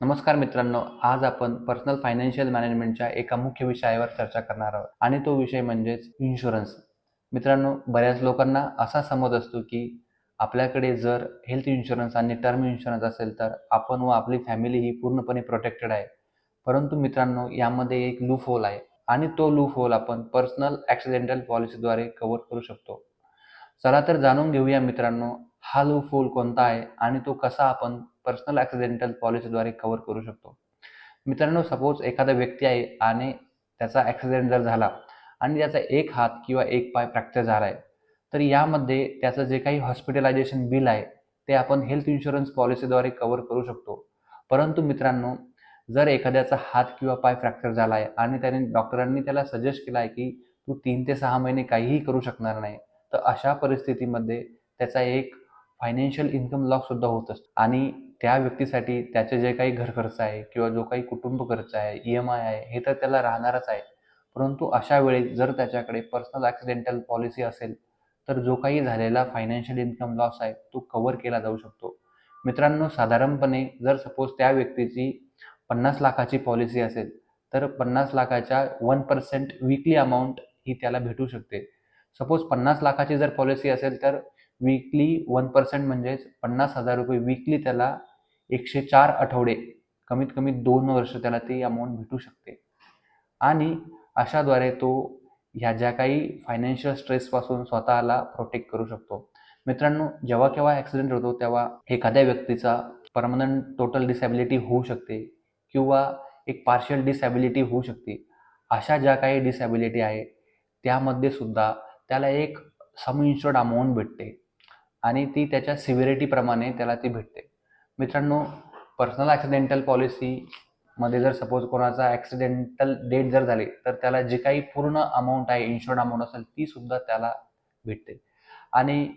नमस्कार मित्रांनो, आज आपण पर्सनल फायनान्शियल मॅनेजमेंटच्या एका मुख्य विषयावर चर्चा करणार आहोत आणि तो विषय म्हणजेच इन्शुरन्स. मित्रांनो, बऱ्याच लोकांना असा समज असतो की आपल्याकडे जर हेल्थ इन्शुरन्स आणि टर्म इन्शुरन्स असेल तर आपण व आपली फॅमिली ही पूर्णपणे प्रोटेक्टेड आहे. परंतु मित्रांनो, यामध्ये एक लूप होल आहे आणि तो लूप होल आपण पर्सनल ॲक्सिडेंटल पॉलिसीद्वारे कव्हर करू शकतो. चला तर जाणून घेऊया मित्रांनो, हा लूप होल कोणता आहे आणि तो कसा आपण पर्सनल ॲक्सिडेंटल पॉलिसीद्वारे कव्हर करू शकतो. मित्रांनो, सपोज एखादा व्यक्ती आहे आणि त्याचा ॲक्सिडेंट जर झाला आणि त्याचा एक हात किंवा एक पाय फ्रॅक्चर झाला आहे, तर यामध्ये त्याचं जे काही हॉस्पिटलायझेशन बिल आहे ते आपण हेल्थ इन्शुरन्स पॉलिसीद्वारे कव्हर करू शकतो. परंतु मित्रांनो, जर एखाद्याचा हात किंवा पाय फ्रॅक्चर झाला आहे आणि त्याने डॉक्टरांनी त्याला सजेस्ट केलं आहे की तू 3 ते 6 महिने काहीही करू शकणार नाही, तर अशा परिस्थितीमध्ये त्याचा एक फायनान्शियल इन्कम लॉससुद्धा होत असतो आणि त्या व्यक्तीसाठी त्याचे जे काही घर खर्च आहे किंवा जो काही कुटुंब खर्च आहे, EMI आहे, हे तर त्याला राहणारच आहे. परंतु अशा वेळी जर त्याच्याकडे पर्सनल ॲक्सिडेंटल पॉलिसी असेल, तर जो काही झालेला फायनान्शियल इन्कम लॉस आहे, तो कव्हर केला जाऊ शकतो. मित्रांनो, साधारणपणे जर सपोज त्या व्यक्तीची 50 लाखाची पॉलिसी असेल, तर 50 लाखाच्या 1% वीकली अमाउंट ही त्याला भेटू शकते. सपोज 50 लाखाची जर पॉलिसी असेल, तर वीकली 1% म्हणजेच ₹50,000 वीकली त्याला 104 आठवडे, कमीत कमी 2 वर्ष त्याला ती अमाउंट भेटू शकते. आणि अशाद्वारे तो ह्या ज्या काही फायनान्शियल स्ट्रेसपासून स्वतःला प्रोटेक्ट करू शकतो. मित्रांनो, जेव्हा केव्हा ॲक्सिडेंट होतो तेव्हा एखाद्या व्यक्तीचा परमनंट टोटल डिसॅबिलिटी होऊ शकते किंवा एक पार्शियल डिसॅबिलिटी होऊ शकते. अशा ज्या काही डिसॅबिलिटी आहे त्यामध्ये सुद्धा त्याला एक सम इन्शुर्ड अमाउंट भेटते आणि ती त्याच्या सिव्हिरिटीप्रमाणे त्याला ती भेटते. मित्रांनो, पर्सनल ॲक्सिडेंटल पॉलिसीमध्ये जर सपोज कोणाचा ॲक्सिडेंटल डेथ जर झाली, तर त्याला जी काही पूर्ण अमाउंट आहे, इन्शुर्ड अमाउंट असेल, ती सुद्धा त्याला भेटते. आणि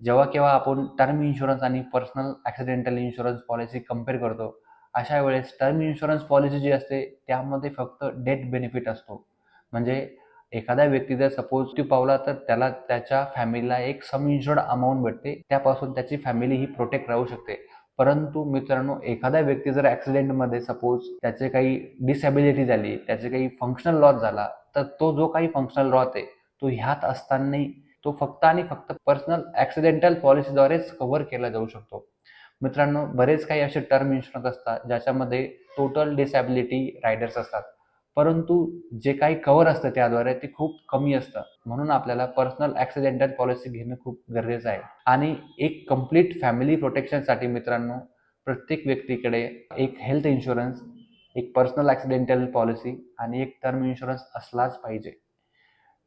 जेव्हा केव्हा आपण टर्म इन्शुरन्स आणि personal accidental insurance policy compare करतो, अशा वेळेस टर्म इन्शुरन्स पॉलिसी जी असते त्यामध्ये फक्त डेथ बेनिफिट असतो. म्हणजे एखादा व्यक्ती जर सपोज मृत्यू पावला तर त्याला त्याच्या फॅमिलीला एक सम इन्शुर्ड अमाउंट भेटते, त्यापासून त्याची फॅमिली ही प्रोटेक्ट राहू शकते. परंतु मित्रांनो, एखादा व्यक्ती जर ॲक्सिडेंटमध्ये सपोज त्याचे काही डिसॅबिलिटी झाली, त्याचे काही फंक्शनल लॉस झाला, तर तो जो काही फंक्शनल लॉस आहे तो ह्यात असतानाही तो फक्त आणि फक्त पर्सनल ॲक्सिडेंटल पॉलिसीद्वारेच कव्हर केला जाऊ शकतो. मित्रांनो, बरेच काही असे टर्म इन्शुरन्स असतात ज्याच्यामध्ये टोटल डिसॅबिलिटी रायडर्स असतात, परंतु जे काही कव्हर असतं त्याद्वारे ते खूप कमी असतं. म्हणून आपल्याला पर्सनल ॲक्सिडेंटल पॉलिसी घेणं खूप गरजेचं आहे. आणि एक कंप्लीट फॅमिली प्रोटेक्शनसाठी मित्रांनो, प्रत्येक व्यक्तीकडे एक हेल्थ इन्शुरन्स, एक पर्सनल ॲक्सिडेंटल पॉलिसी आणि एक टर्म इन्शुरन्स असलाच पाहिजे.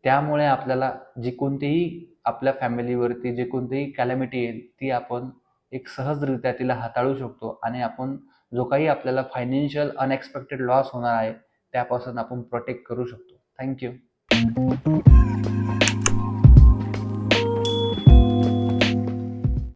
त्यामुळे आपल्याला जी कोणतीही आपल्या फॅमिलीवरती जे कोणतीही कॅलॅमिटी येईल, ती आपण एक सहजरित्या तिला हाताळू शकतो आणि आपण जो काही आपल्याला फायनान्शियल अनएक्सपेक्टेड लॉस होणार आहे, त्यापासून आपण प्रोटेक्ट करू शकतो. Thank you.